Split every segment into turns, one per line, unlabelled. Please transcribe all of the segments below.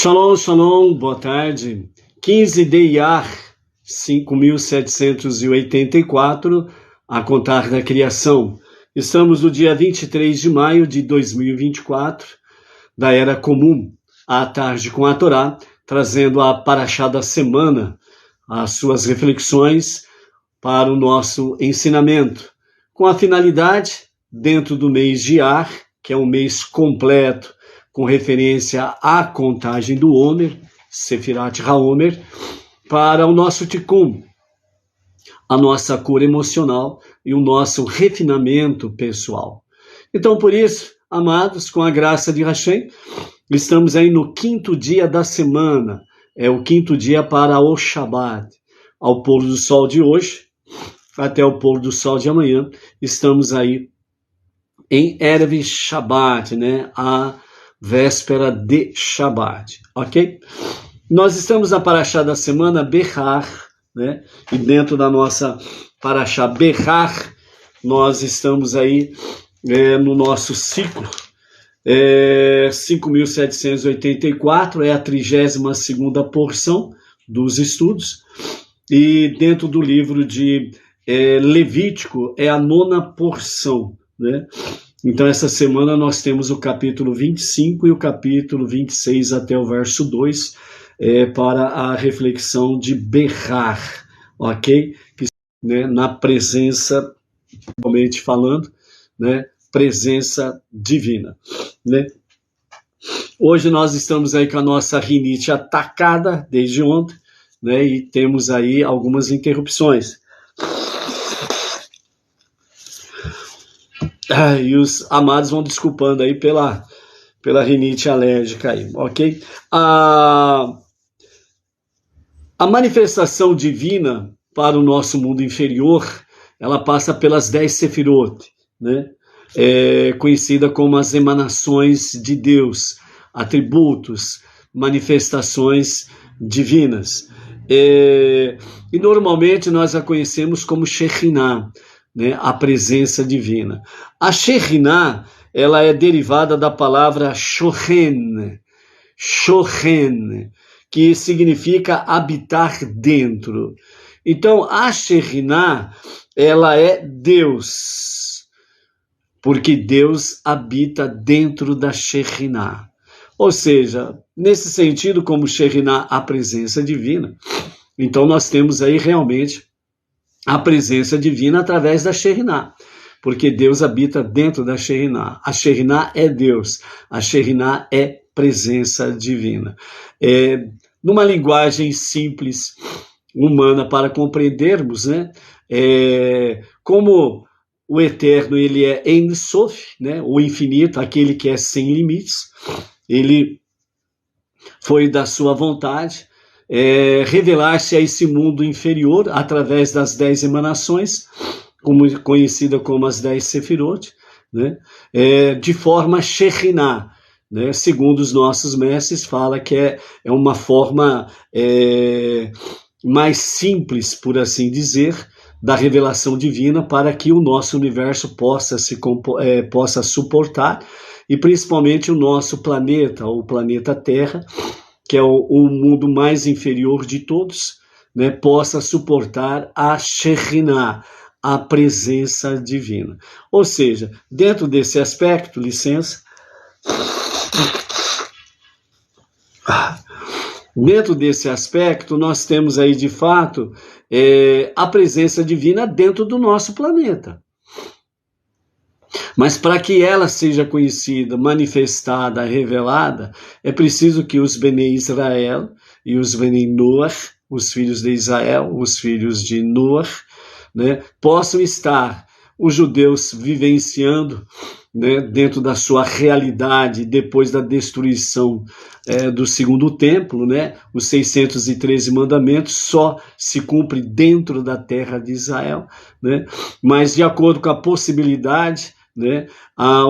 Shalom, shalom, boa tarde. 15 de Iyar, 5.784, a contar da criação. Estamos no dia 23 de maio de 2024, da Era Comum, à tarde com a Torá, trazendo a Parashá da semana, as suas reflexões para o nosso ensinamento, com a finalidade, dentro do mês de Iyar, que é um mês completo, com referência à contagem do Homer, Sefirat HaOmer, para o nosso Tikkun, a nossa cura emocional e o nosso refinamento pessoal. Então, por isso, amados, com a graça de Hashem, estamos aí no 5º dia da semana, é o 5º dia para o Shabbat. Ao pôr do sol de hoje, até o pôr do sol de amanhã, estamos aí em Erev Shabbat, né? A véspera de Shabbat, ok? Nós estamos na Parashá da semana Behar, né? E dentro da nossa Parashá Behar, nós estamos aí no nosso ciclo 5.784, é a 32ª porção dos estudos, e dentro do livro de Levítico é a 9ª porção, né? Então, essa semana nós temos o capítulo 25 e o capítulo 26 até o verso 2 para a reflexão de Behar, ok? Que, né, na presença, realmente falando, né, presença divina, né? Hoje nós estamos aí com a nossa rinite atacada desde ontem, né, e temos aí algumas interrupções. E os amados vão desculpando aí pela rinite alérgica aí, ok? A manifestação divina para o nosso mundo inferior, ela passa pelas 10 Sefirot, né? Conhecida como as emanações de Deus, atributos, manifestações divinas. E normalmente nós a conhecemos como Shekhinah, né, a presença divina. A Shekhinah, ela é derivada da palavra Shochen, que significa habitar dentro. Então, a Shekhinah, ela é Deus, porque Deus habita dentro da Shekhinah. Ou seja, nesse sentido, como Shekhinah, a presença divina, então nós temos aí realmente a presença divina através da Shekhinah, porque Deus habita dentro da Shekhinah. A Shekhinah é Deus, a Shekhinah é presença divina. Numa linguagem simples, humana, para compreendermos, né? Como o eterno, ele é Ein Sof, né? O infinito, aquele que é sem limites, ele foi da sua vontade, revelar-se a esse mundo inferior através das 10 emanações, conhecida como as 10 Sefirot, né? De forma Shekhinah, né? Segundo os nossos mestres, fala que é uma forma mais simples, por assim dizer, da revelação divina para que o nosso universo possa suportar, e principalmente o nosso planeta, o planeta Terra, que é o mundo mais inferior de todos, né, possa suportar a Shekhinah, a presença divina. Ou seja, dentro desse aspecto, dentro desse aspecto, nós temos aí, de fato, a presença divina dentro do nosso planeta. Mas para que ela seja conhecida, manifestada, revelada, é preciso que os Bnei Israel e os Bnei Noach, os filhos de Israel, os filhos de Noach, né, possam estar, os judeus vivenciando, né, dentro da sua realidade, depois da destruição do segundo templo, né, os 613 mandamentos só se cumpre dentro da terra de Israel, né, mas de acordo com a possibilidade, né,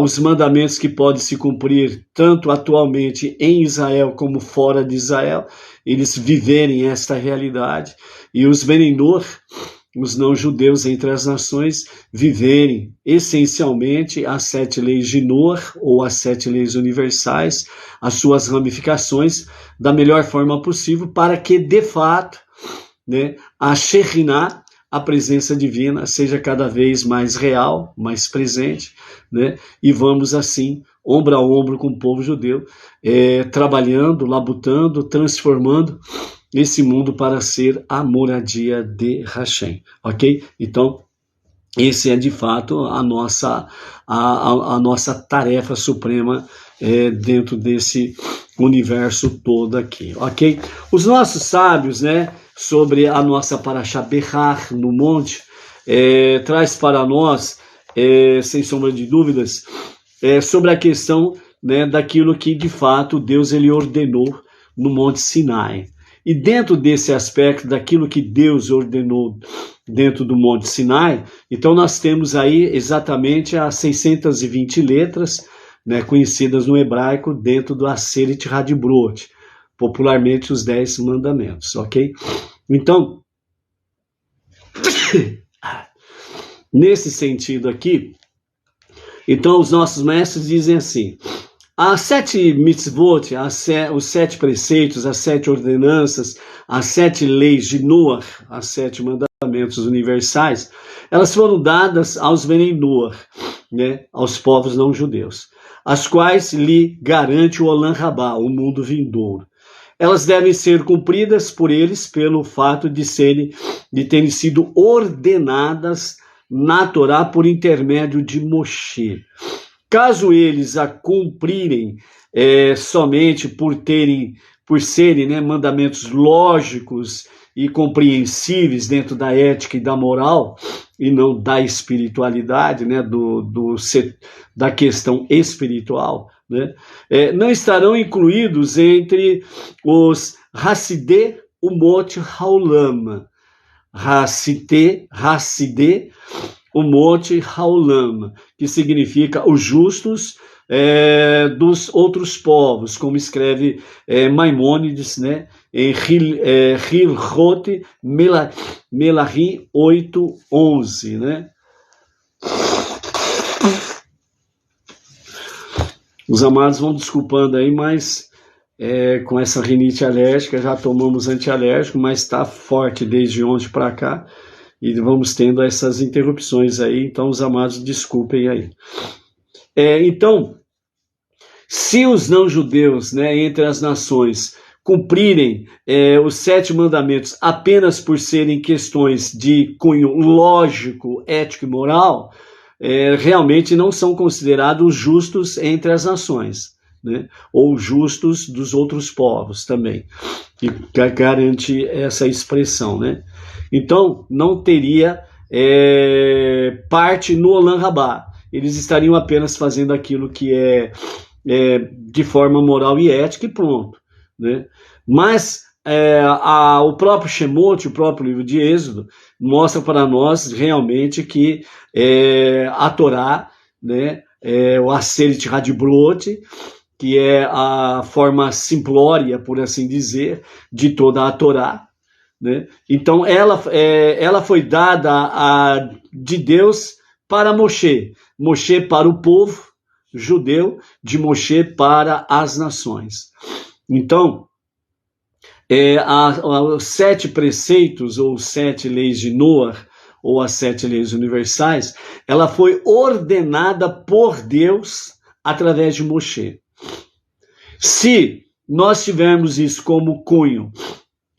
os mandamentos que podem se cumprir tanto atualmente em Israel como fora de Israel, eles viverem esta realidade, e os Bnei Noach, os não-judeus entre as nações viverem essencialmente as 7 leis de Noah, ou as 7 leis universais, as suas ramificações, da melhor forma possível, para que, de fato, né, a Shekhinah, a presença divina, seja cada vez mais real, mais presente, né, e vamos assim, ombro a ombro com o povo judeu, trabalhando, labutando, transformando esse mundo para ser a moradia de Hashem, ok? Então, esse é de fato a nossa tarefa suprema dentro desse universo todo aqui, ok? Os nossos sábios, né, sobre a nossa Parashá Behar no monte, traz para nós, sem sombra de dúvidas, sobre a questão, né, daquilo que de fato Deus ele ordenou no Monte Sinai. E dentro desse aspecto, daquilo que Deus ordenou dentro do Monte Sinai, então nós temos aí exatamente as 620 letras, né, conhecidas no hebraico dentro do Aseret Hadibrot, popularmente os 10 mandamentos, ok? Então, nesse sentido aqui, então os nossos mestres dizem assim: as 7 mitzvot, os 7 preceitos, as 7 ordenanças, as 7 leis de Noah, as 7 mandamentos universais, elas foram dadas aos Benei Noah, né, aos povos não judeus, as quais lhe garante o Olam Rabá, o mundo vindouro. Elas devem ser cumpridas por eles pelo fato de terem sido ordenadas na Torá por intermédio de Moshe. Caso eles a cumprirem somente por serem, né, mandamentos lógicos e compreensíveis dentro da ética e da moral, e não da espiritualidade, né, da questão espiritual, né, não estarão incluídos entre os Hassidei Umot Haolam. Hassidei o Monte Haolam, que significa os justos dos outros povos, como escreve Maimônides, né, em Hilchot Melahi 8:11, né? Os amados vão desculpando aí, mas com essa rinite alérgica, já tomamos antialérgico, mas está forte desde ontem para cá, e vamos tendo essas interrupções aí, então os amados desculpem aí. Então, se os não-judeus, né, entre as nações, cumprirem os 7 mandamentos apenas por serem questões de cunho lógico, ético e moral, realmente não são considerados justos entre as nações, né, ou justos dos outros povos também, que garante essa expressão, né? Então, não teria parte no Olam Rabá. Eles estariam apenas fazendo aquilo que é de forma moral e ética e pronto, né? Mas o próprio Shemot, o próprio livro de Êxodo, mostra para nós realmente que a Torá, né, o Aseret Hadibrot, que é a forma simplória, por assim dizer, de toda a Torá, né? Então ela foi dada de Deus para Moshe, Moshe para o povo judeu, de Moshe para as nações. Então, os 7 preceitos, ou 7 leis de Noah, ou as 7 leis universais, ela foi ordenada por Deus através de Moshe. Se nós tivermos isso como cunho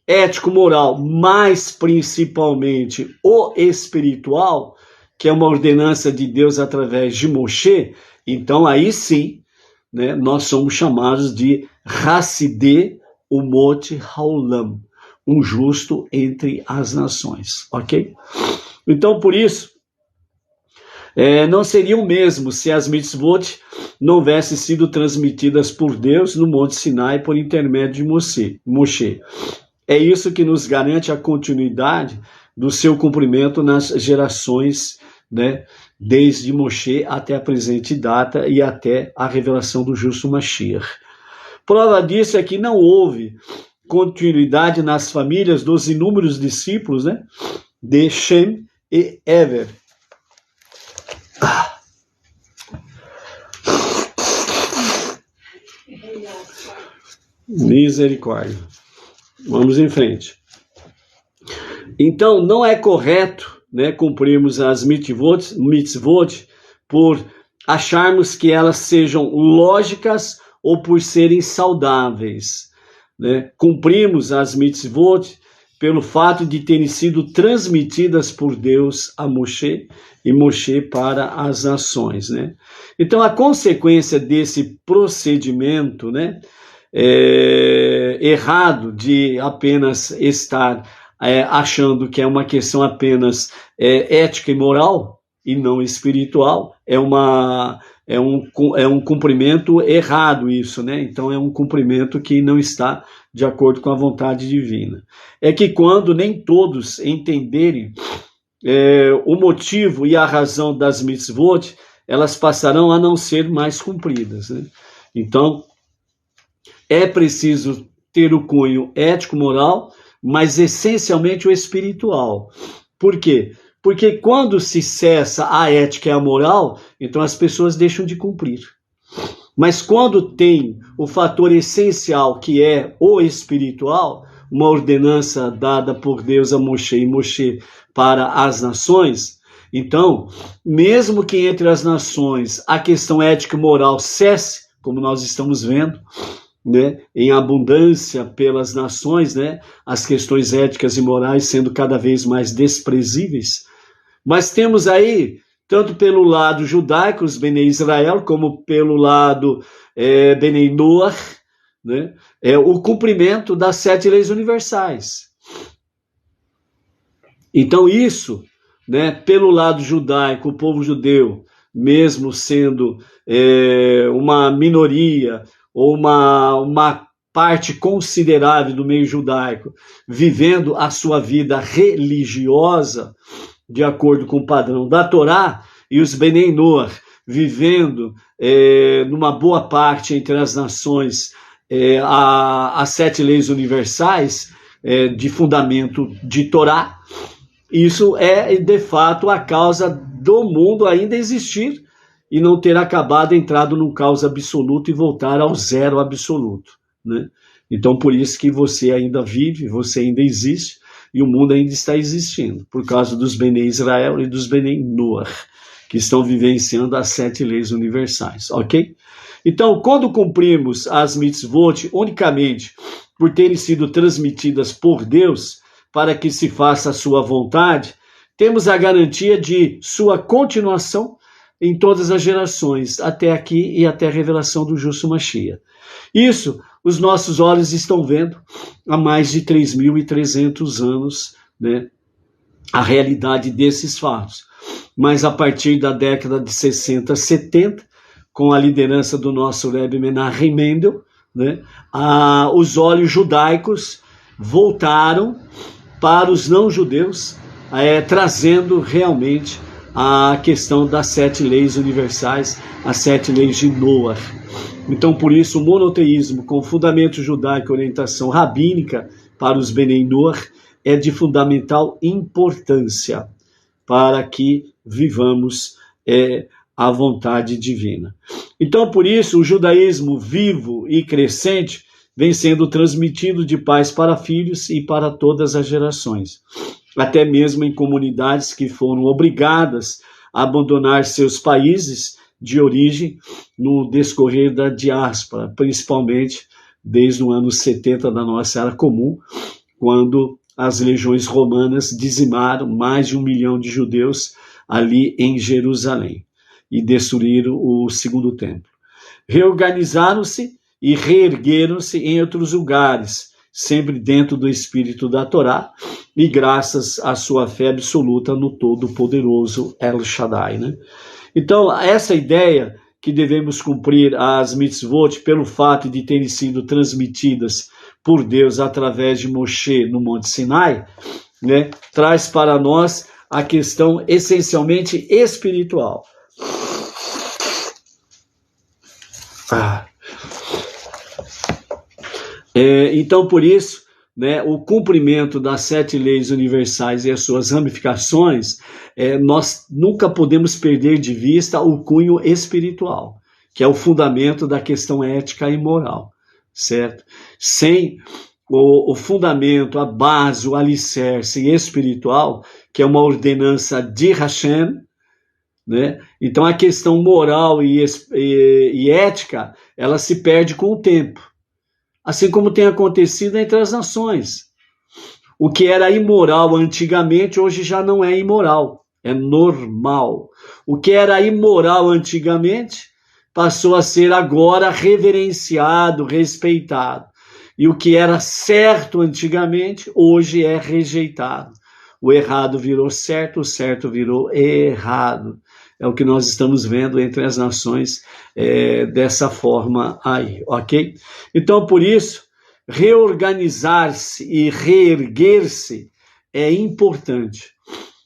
ético, moral, mas principalmente o espiritual, que é uma ordenança de Deus através de Moshe, então aí sim, né, nós somos chamados de Hassidei Umot Haolam, um justo entre as nações, ok? Então, por isso, não seria o mesmo se as mitzvot não houvessem sido transmitidas por Deus no Monte Sinai por intermédio de Moshe. É isso que nos garante a continuidade do seu cumprimento nas gerações, né, desde Moshe até a presente data e até a revelação do justo Mashiach. Prova disso é que não houve continuidade nas famílias dos inúmeros discípulos, né, de Shem e Ever. Misericórdia. Vamos em frente. Então, não é correto, né, cumprirmos as mitzvot por acharmos que elas sejam lógicas ou por serem saudáveis, né? Cumprimos as mitzvot pelo fato de terem sido transmitidas por Deus a Moshe e Moshe para as nações, né? Então, a consequência desse procedimento, né, errado de apenas estar achando que é uma questão apenas ética e moral e não espiritual, é um cumprimento errado isso, né? Então é um cumprimento que não está de acordo com a vontade divina. É que quando nem todos entenderem o motivo e a razão das mitzvot, elas passarão a não ser mais cumpridas, né? Então, é preciso ter o cunho ético-moral, mas essencialmente o espiritual. Por quê? Porque quando se cessa a ética e a moral, então as pessoas deixam de cumprir. Mas quando tem o fator essencial, que é o espiritual, uma ordenança dada por Deus a Moshe e Moshe para as nações, então, mesmo que entre as nações a questão ética e moral cesse, como nós estamos vendo, né, em abundância pelas nações, né, as questões éticas e morais sendo cada vez mais desprezíveis. Mas temos aí, tanto pelo lado judaico, os Benei Israel, como pelo lado Benei Noach, né, o cumprimento das 7 leis universais. Então isso, né, pelo lado judaico, o povo judeu, mesmo sendo uma minoria, ou uma parte considerável do meio judaico, vivendo a sua vida religiosa de acordo com o padrão da Torá, e os Benei Noach vivendo numa boa parte entre as nações as 7 leis universais de fundamento de Torá. Isso é, de fato, a causa do mundo ainda existir e não ter acabado, entrado num caos absoluto e voltar ao zero absoluto, né? Então, por isso que você ainda vive, você ainda existe, e o mundo ainda está existindo, por causa dos Benei Israel e dos Benei Noach, que estão vivenciando as 7 leis universais, ok? Então, quando cumprimos as mitzvot unicamente por terem sido transmitidas por Deus, para que se faça a sua vontade, temos a garantia de sua continuação em todas as gerações, até aqui e até a revelação do justo Mashiach. Isso os nossos olhos estão vendo há mais de 3.300 anos, né, a realidade desses fatos. Mas a partir da década de 60, 70, com a liderança do nosso Rebbe Menachem Mendel, né, os olhos judaicos voltaram para os não-judeus, trazendo realmente a questão das 7 leis universais, as 7 leis de Noach. Então, por isso, o monoteísmo com fundamento judaico e orientação rabínica para os Benei Noach é de fundamental importância para que vivamos a vontade divina. Então, por isso, o judaísmo vivo e crescente vem sendo transmitido de pais para filhos e para todas as gerações, até mesmo em comunidades que foram obrigadas a abandonar seus países de origem no decorrer da diáspora, principalmente desde o ano 70 da nossa era comum, quando as legiões romanas dizimaram mais de 1 milhão de judeus ali em Jerusalém e destruíram o segundo templo. Reorganizaram-se e reergueram-se em outros lugares, sempre dentro do espírito da Torá e graças à sua fé absoluta no Todo-Poderoso El Shaddai, né? Então, essa ideia que devemos cumprir as mitzvot pelo fato de terem sido transmitidas por Deus através de Moshe no Monte Sinai, né, traz para nós a questão essencialmente espiritual. Então, por isso, né, o cumprimento das 7 leis universais e as suas ramificações, nós nunca podemos perder de vista o cunho espiritual, que é o fundamento da questão ética e moral, certo? Sem o fundamento, a base, o alicerce espiritual, que é uma ordenança de Hashem, né? Então a questão moral e ética, ela se perde com o tempo. Assim como tem acontecido entre as nações. O que era imoral antigamente, hoje já não é imoral, é normal. O que era imoral antigamente, passou a ser agora reverenciado, respeitado. E o que era certo antigamente, hoje é rejeitado. O errado virou certo, o certo virou errado. É o que nós estamos vendo entre as nações dessa forma aí, ok? Então, por isso, reorganizar-se e reerguer-se é importante.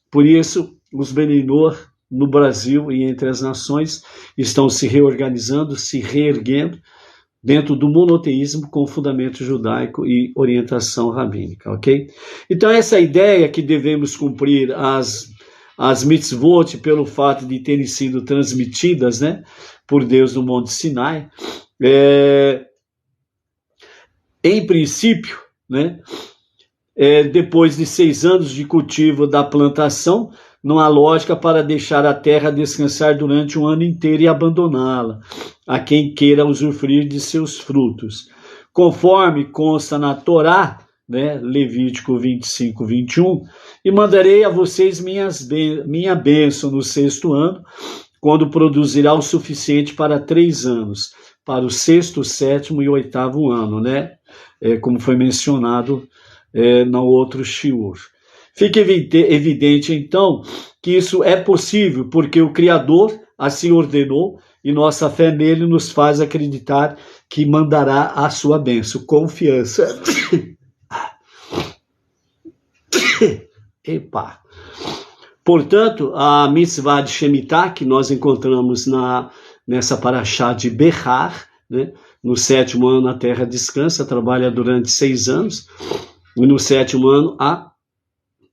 Por isso, os Beninor no Brasil e entre as nações estão se reorganizando, se reerguendo dentro do monoteísmo com fundamento judaico e orientação rabínica, ok? Então, essa ideia que devemos cumprir as mitzvot pelo fato de terem sido transmitidas, né, por Deus no Monte Sinai, em princípio, né, depois de 6 anos de cultivo da plantação, não há lógica para deixar a terra descansar durante um ano inteiro e abandoná-la a quem queira usufruir de seus frutos. Conforme consta na Torá, né, Levítico 25, 21, e mandarei a vocês minha bênção no 6º ano, quando produzirá o suficiente para 3 anos, para o 6º, 7º e 8º ano, né? Como foi mencionado no outro shiur. Fica evidente, então, que isso é possível, porque o Criador assim ordenou, e nossa fé nele nos faz acreditar que mandará a sua bênção. Confiança. Epa. Portanto, a mitzvah de Shemitah, que nós encontramos nessa paraxá de Behar, né? No 7º ano a terra descansa, trabalha durante 6 anos, e no 7º ano a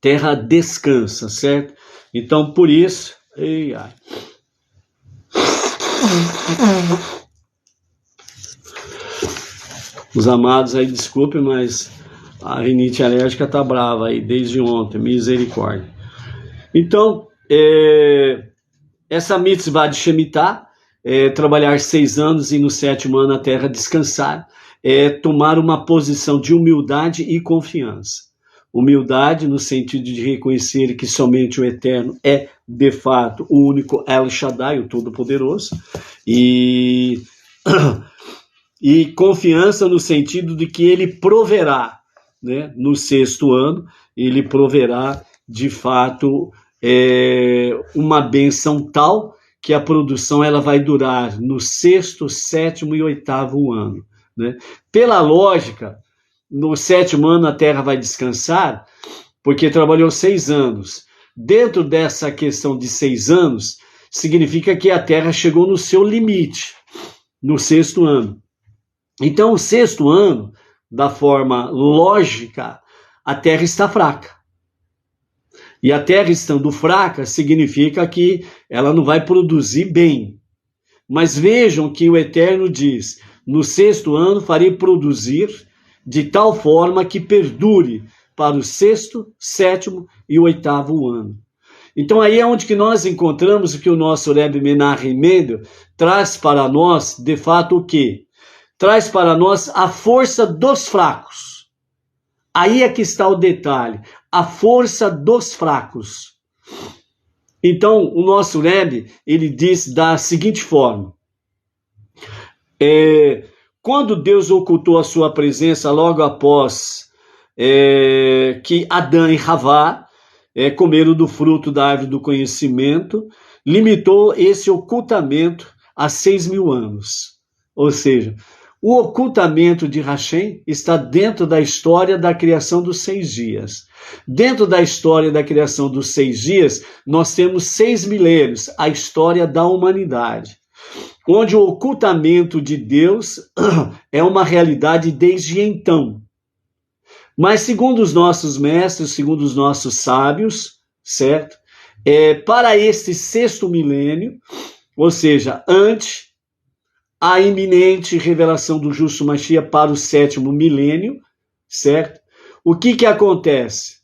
terra descansa, certo? Então, por isso... Os amados aí, desculpem, mas a rinite alérgica tá brava aí desde ontem, misericórdia. Então, essa mitzvah de Shemitah, trabalhar 6 anos e no 7º ano a terra descansar, tomar uma posição de humildade e confiança. Humildade no sentido de reconhecer que somente o Eterno é, de fato, o único El Shaddai, o Todo-Poderoso, e confiança no sentido de que ele proverá, né, no 6º ano, ele proverá, de fato, uma benção tal que a produção ela vai durar no 6º, 7º e 8º ano. Né? Pela lógica, no 7º ano a terra vai descansar, porque trabalhou 6 anos. Dentro dessa questão de 6 anos, significa que a terra chegou no seu limite, no 6º ano. Então, o 6º ano, da forma lógica, a terra está fraca. E a terra estando fraca, significa que ela não vai produzir bem. Mas vejam que o Eterno diz, no 6º ano farei produzir de tal forma que perdure para o 6º, 7º e 8º ano. Então aí é onde que nós encontramos o que o nosso Rebbe Menachem Mendel traz para nós, de fato, o quê? Traz para nós a força dos fracos. Aí é que está o detalhe, a força dos fracos. Então, o nosso Rebbe, ele diz da seguinte forma, quando Deus ocultou a sua presença logo após que Adão e Havá comeram do fruto da árvore do conhecimento, limitou esse ocultamento a 6.000 anos. Ou seja, o ocultamento de Hashem está dentro da história da criação dos 6 dias. Dentro da história da criação dos 6 dias, nós temos 6 milênios, a história da humanidade, onde o ocultamento de Deus é uma realidade desde então. Mas segundo os nossos mestres, segundo os nossos sábios, certo? Para este sexto milênio, ou seja, ante a iminente revelação do justo Mashiach para o sétimo milênio, certo? O que acontece?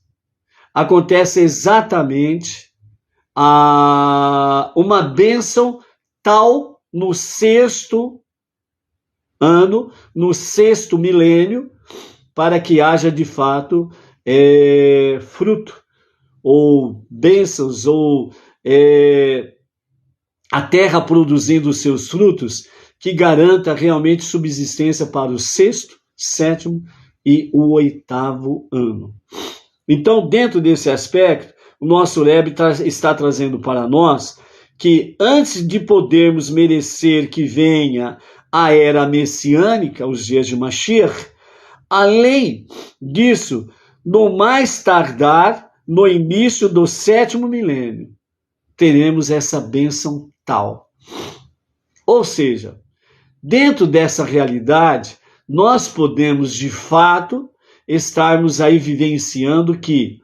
Acontece exatamente uma bênção tal no sexto ano, no sexto milênio, para que haja de fato fruto, ou bênçãos, ou a terra produzindo os seus frutos, que garanta realmente subsistência para o sexto, sétimo e o oitavo ano. Então, dentro desse aspecto, o nosso Rebbe está trazendo para nós que antes de podermos merecer que venha a era messiânica, os dias de Mashiach, além disso, no mais tardar, no início do sétimo milênio, teremos essa bênção tal. Ou seja, dentro dessa realidade, nós podemos, de fato, estarmos aí vivenciando que,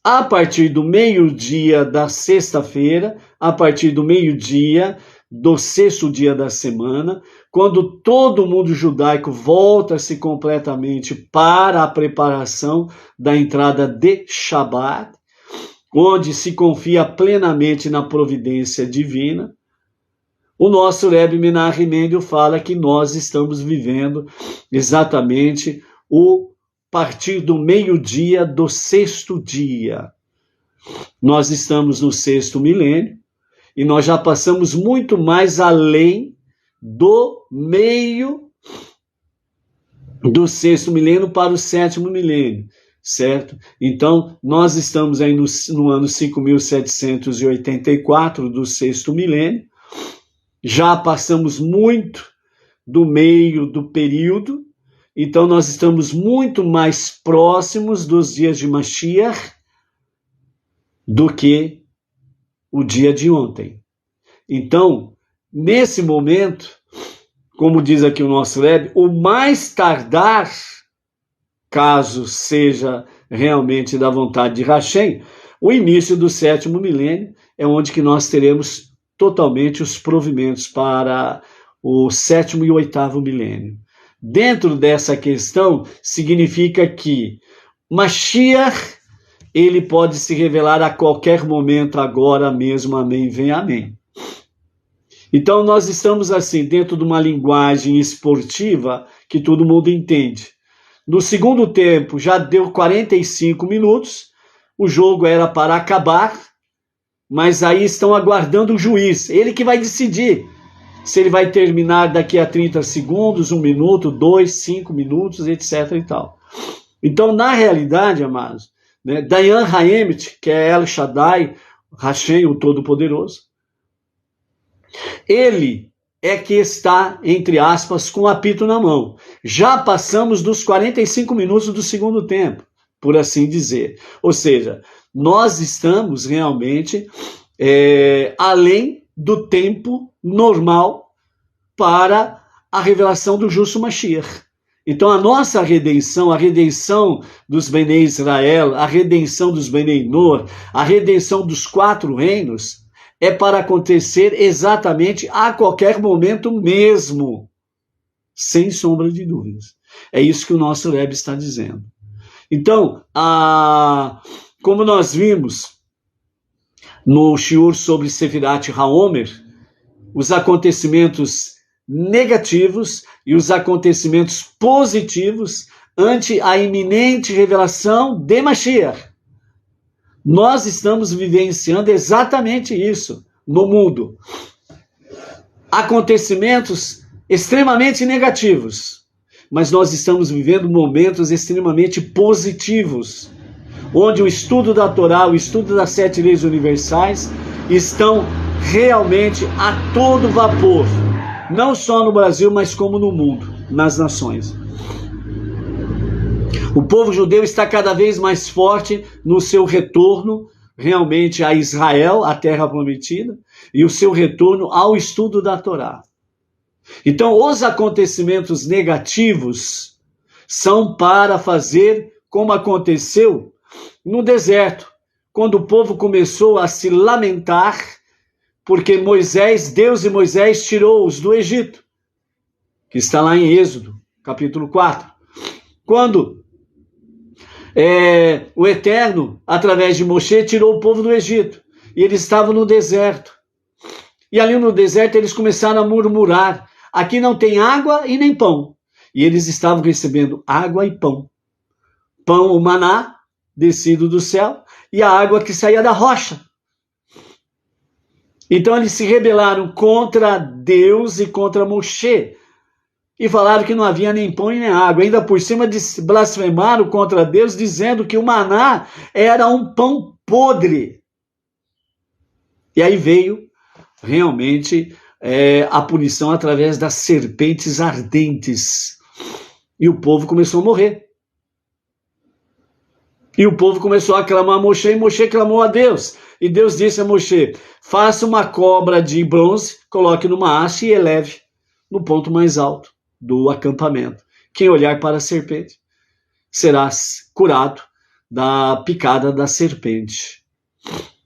a partir do meio-dia da sexta-feira, a partir do meio-dia do sexto dia da semana, quando todo mundo judaico volta-se completamente para a preparação da entrada de Shabat, onde se confia plenamente na providência divina, o nosso Rebbe Menachem Mendel fala que nós estamos vivendo exatamente o partir do meio-dia do sexto dia. Nós estamos no sexto milênio e nós já passamos muito mais além do meio do sexto milênio para o sétimo milênio, certo? Então, nós estamos aí no ano 5.784 do sexto milênio, já passamos muito do meio do período, então nós estamos muito mais próximos dos dias de Mashiach do que o dia de ontem. Então, nesse momento, como diz aqui o nosso Rebbe, o mais tardar, caso seja realmente da vontade de Hashem, o início do sétimo milênio é onde que nós teremos totalmente os provimentos para o sétimo e o oitavo milênio. Dentro dessa questão, significa que Mashiach, ele pode se revelar a qualquer momento, agora mesmo, amém, vem amém. Então nós estamos assim, dentro de uma linguagem esportiva que todo mundo entende. No segundo tempo, já deu 45 minutos, o jogo era para acabar, mas aí estão aguardando o juiz, ele que vai decidir se ele vai terminar daqui a 30 segundos, 1 minuto, 2, 5 minutos, etc. e tal. Então, na realidade, amados, né, Dayan Haemet, que é El Shaddai, Hashem, o Todo-Poderoso, ele é que está, entre aspas, com o apito na mão. Já passamos dos 45 minutos do segundo tempo, por assim dizer. Ou seja, nós estamos realmente além do tempo normal para a revelação do justo Mashiach. Então a nossa redenção, a redenção dos Benei Israel, a redenção dos Benei Noah, a redenção dos 4 reinos, é para acontecer exatamente a qualquer momento mesmo, sem sombra de dúvidas. É isso que o nosso Rebbe está dizendo. Então, como nós vimos no shiur sobre Sefirat HaOmer, os acontecimentos negativos e os acontecimentos positivos ante a iminente revelação de Mashiach. Nós estamos vivenciando exatamente isso no mundo. Acontecimentos extremamente negativos, mas nós estamos vivendo momentos extremamente positivos, onde o estudo da Torá, o estudo das 7 leis universais estão realmente a todo vapor, não só no Brasil, mas como no mundo, nas nações. O povo judeu está cada vez mais forte no seu retorno realmente a Israel, a terra prometida, e o seu retorno ao estudo da Torá. Então, os acontecimentos negativos são para fazer como aconteceu no deserto, quando o povo começou a se lamentar, porque Deus e Moisés tirou-os do Egito, que está lá em Êxodo, capítulo 4. Quando o Eterno, através de Moshe, tirou o povo do Egito, e eles estavam no deserto. E ali no deserto eles começaram a murmurar, aqui não tem água e nem pão. E eles estavam recebendo água e pão. Pão, o maná, descido do céu, e a água que saía da rocha. Então eles se rebelaram contra Deus e contra Moshe, e falaram que não havia nem pão e nem água. Ainda por cima blasfemaram contra Deus, dizendo que o maná era um pão podre. E aí veio realmente a punição através das serpentes ardentes. E o povo começou a morrer. E o povo começou a clamar a Moshe, e Moshe clamou a Deus. E Deus disse a Moshe, faça uma cobra de bronze, coloque numa haste e eleve no ponto mais alto do acampamento. Quem olhar para a serpente será curado da picada da serpente.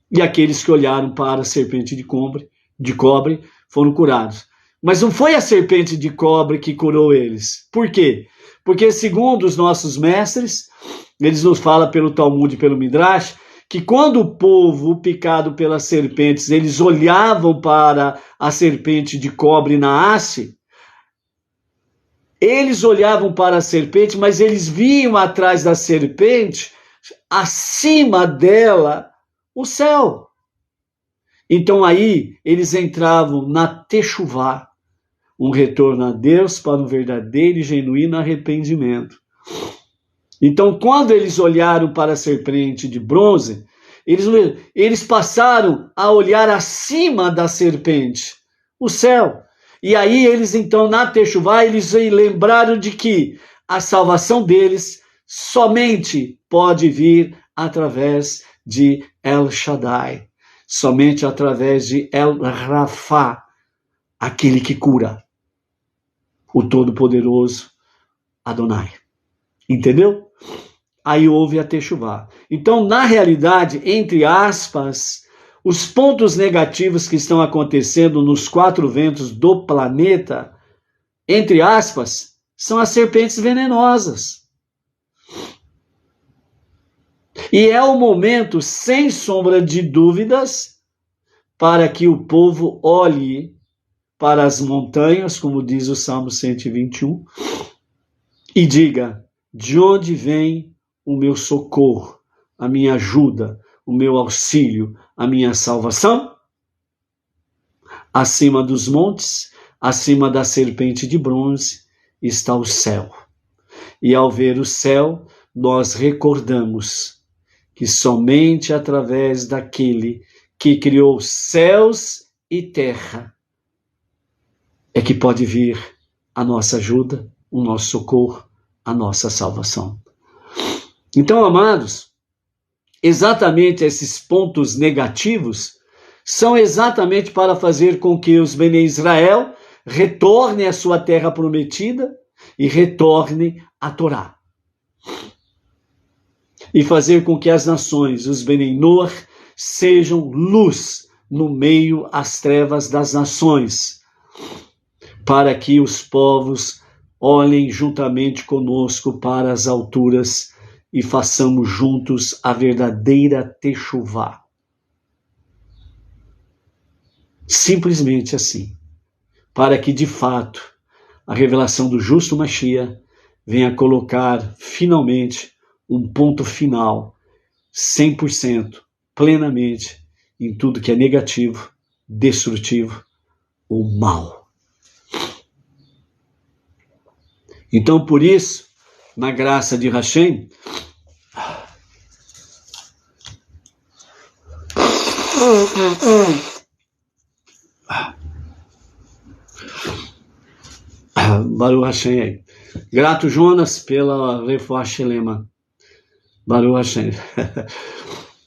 E aqueles que olharam para a serpente de cobre foram curados. Mas não foi a serpente de cobre que curou eles. Por quê? Porque segundo os nossos mestres, eles nos falam pelo Talmud e pelo Midrash, que quando o povo picado pelas serpentes, eles olhavam para a serpente de cobre na haste, eles olhavam para a serpente, mas eles viam atrás da serpente, acima dela, o céu. Então aí eles entravam na Techuvá, um retorno a Deus para um verdadeiro e genuíno arrependimento. Então quando eles olharam para a serpente de bronze, eles passaram a olhar acima da serpente, o céu. E aí eles então na Techuvá, eles lembraram de que a salvação deles somente pode vir através de El Shaddai, somente através de El Rafa, aquele que cura, o Todo-Poderoso Adonai. Entendeu? Aí houve a Techuvá. Então, na realidade, entre aspas, os pontos negativos que estão acontecendo nos quatro ventos do planeta, entre aspas, são as serpentes venenosas. E é o momento, sem sombra de dúvidas, para que o povo olhe para as montanhas, como diz o Salmo 121, e diga, de onde vem o meu socorro, a minha ajuda, o meu auxílio, a minha salvação? Acima dos montes, acima da serpente de bronze, está o céu. E ao ver o céu, nós recordamos que somente através daquele que criou céus e terra é que pode vir a nossa ajuda, o nosso socorro, a nossa salvação. Então, amados, exatamente esses pontos negativos são exatamente para fazer com que os Bene Israel retornem à sua terra prometida e retornem à Torá. E fazer com que as nações, os Bnei Noach, sejam luz no meio às trevas das nações, para que os povos olhem juntamente conosco para as alturas e façamos juntos a verdadeira Techuvá. Simplesmente assim, para que de fato a revelação do justo Mashiach venha colocar finalmente um ponto final, 100%, plenamente, em tudo que é negativo, destrutivo ou mal. Então, por isso, na graça de Hashem, Baruch Hashem aí. Grato, Jonas, pela Refuah Shelema. Baruch Hashem.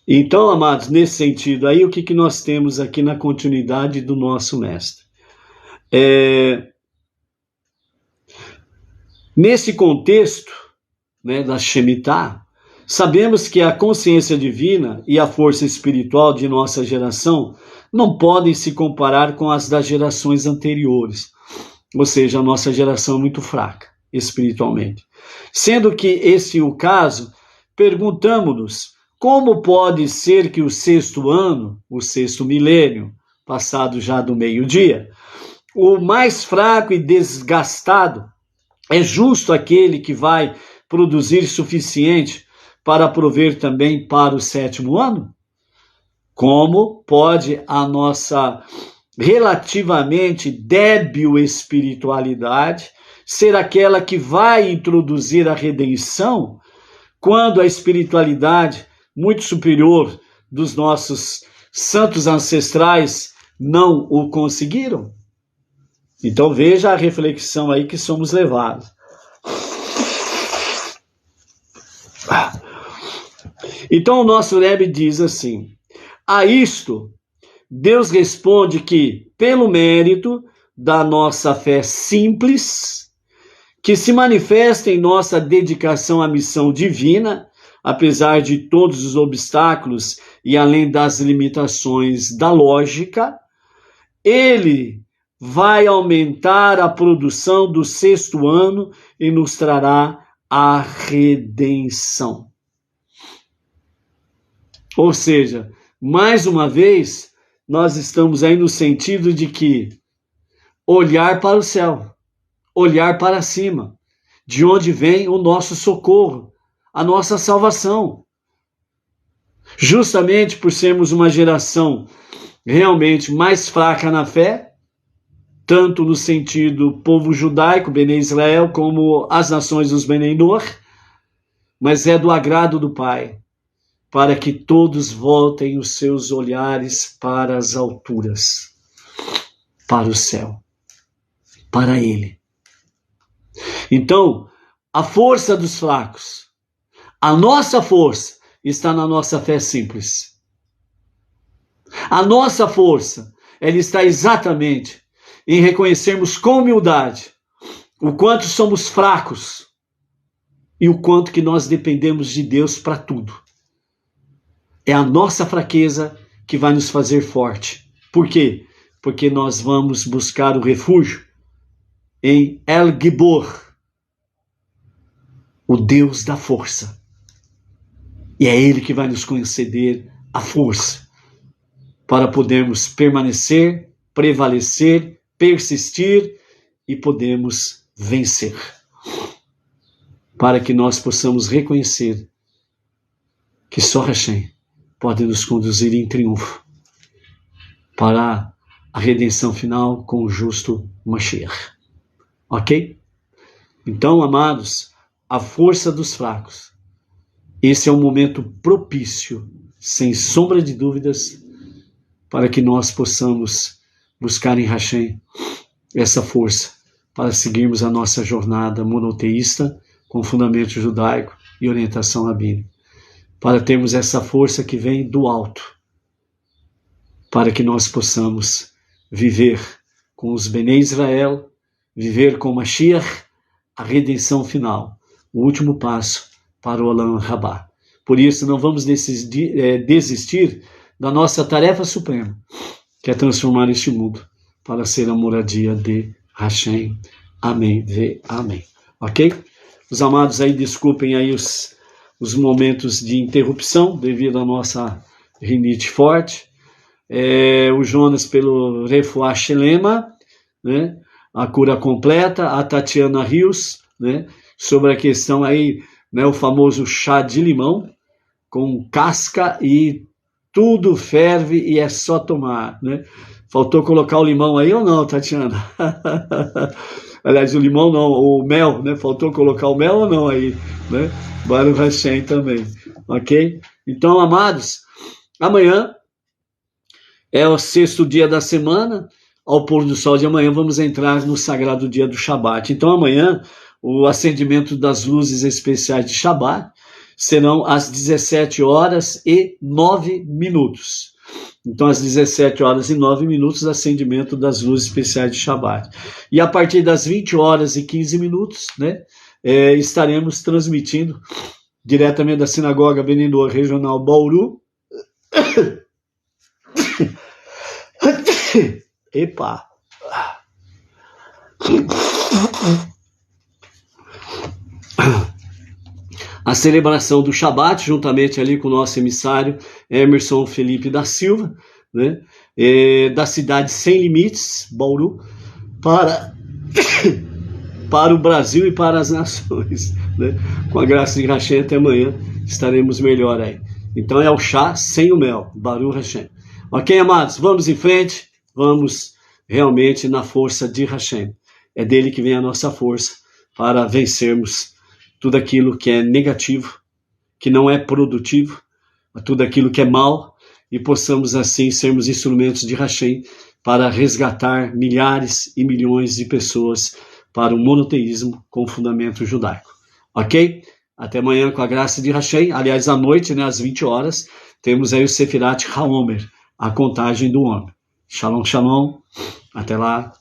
Então, amados, nesse sentido aí, o que nós temos aqui na continuidade do nosso mestre? Nesse contexto, né, da Shemitah, sabemos que a consciência divina e a força espiritual de nossa geração não podem se comparar com as das gerações anteriores. Ou seja, a nossa geração é muito fraca espiritualmente. Sendo que esse é o caso, perguntamos-nos como pode ser que o sexto ano, o sexto milênio, passado já do meio-dia, o mais fraco e desgastado, é justo aquele que vai produzir suficiente para prover também para o sétimo ano? Como pode a nossa relativamente débil espiritualidade ser aquela que vai introduzir a redenção, quando a espiritualidade muito superior dos nossos santos ancestrais não o conseguiram? Então veja a reflexão aí que somos levados. Então o nosso Rebbe diz assim: a isto Deus responde que, pelo mérito da nossa fé simples, que se manifesta em nossa dedicação à missão divina, apesar de todos os obstáculos e além das limitações da lógica, Ele vai aumentar a produção do sexto ano e nos trará a redenção. Ou seja, mais uma vez, nós estamos aí no sentido de que olhar para o céu, olhar para cima, de onde vem o nosso socorro, a nossa salvação. Justamente por sermos uma geração realmente mais fraca na fé, tanto no sentido povo judaico, Bene Israel, como as nações dos Bnei Noach, mas é do agrado do Pai, para que todos voltem os seus olhares para as alturas, para o céu, para Ele. Então, a força dos fracos, a nossa força está na nossa fé simples. A nossa força, ela está exatamente em reconhecermos com humildade o quanto somos fracos e o quanto que nós dependemos de Deus para tudo. É a nossa fraqueza que vai nos fazer forte. Por quê? Porque nós vamos buscar o refúgio em El Gibor, o Deus da força. E é Ele que vai nos conceder a força para podermos permanecer, prevalecer, persistir e podermos vencer. Para que nós possamos reconhecer que só Hashem pode nos conduzir em triunfo para a redenção final com o justo Mashiach. Ok? Então, amados, a força dos fracos. Esse é um momento propício, sem sombra de dúvidas, para que nós possamos buscar em Hashem essa força para seguirmos a nossa jornada monoteísta com fundamento judaico e orientação rabínica. Para termos essa força que vem do alto, para que nós possamos viver com os Bnei Israel, viver com Mashiach, a redenção final, o último passo para o Olam Rabá. Por isso, não vamos desistir da nossa tarefa suprema, que é transformar este mundo para ser a moradia de Hashem. Amém, amém. Ok? Os amados aí, desculpem aí os momentos de interrupção devido à nossa rinite forte. O Jonas pelo Refuah Shelema, né? A cura completa, a Tatiana Rios, né? Sobre a questão aí, né? O famoso chá de limão com casca e tudo ferve e é só tomar, né? Faltou colocar o limão aí ou não, Tatiana? Aliás, o limão não, o mel, né? Faltou colocar o mel ou não aí, né? Baruch Hashem também, ok? Então, amados, amanhã é o sexto dia da semana, ao pôr do sol de amanhã vamos entrar no sagrado dia do Shabat. Então, amanhã, o acendimento das luzes especiais de Shabat serão às 17h09. Então, às 17h09, acendimento das luzes especiais de Shabat. E a partir das 20h15, né, estaremos transmitindo diretamente da Sinagoga Benidorm Regional Bauru. Epa! A celebração do Shabat, juntamente ali com o nosso emissário Emerson Felipe da Silva, né, da cidade Sem Limites, Bauru, para o Brasil e para as nações, né? Com a graça de Hashem, até amanhã estaremos melhor aí. Então é o chá sem o mel, Baruch Hashem. Ok, amados? Vamos em frente, vamos realmente na força de Hashem. É dele que vem a nossa força para vencermos tudo aquilo que é negativo, que não é produtivo, tudo aquilo que é mal, e possamos assim sermos instrumentos de Hashem para resgatar milhares e milhões de pessoas para o monoteísmo com fundamento judaico. Ok? Até amanhã com a graça de Hashem. Aliás, à noite, né, às 20 horas, temos aí o Sefirat HaOmer, a contagem do homem. Shalom, shalom. Até lá.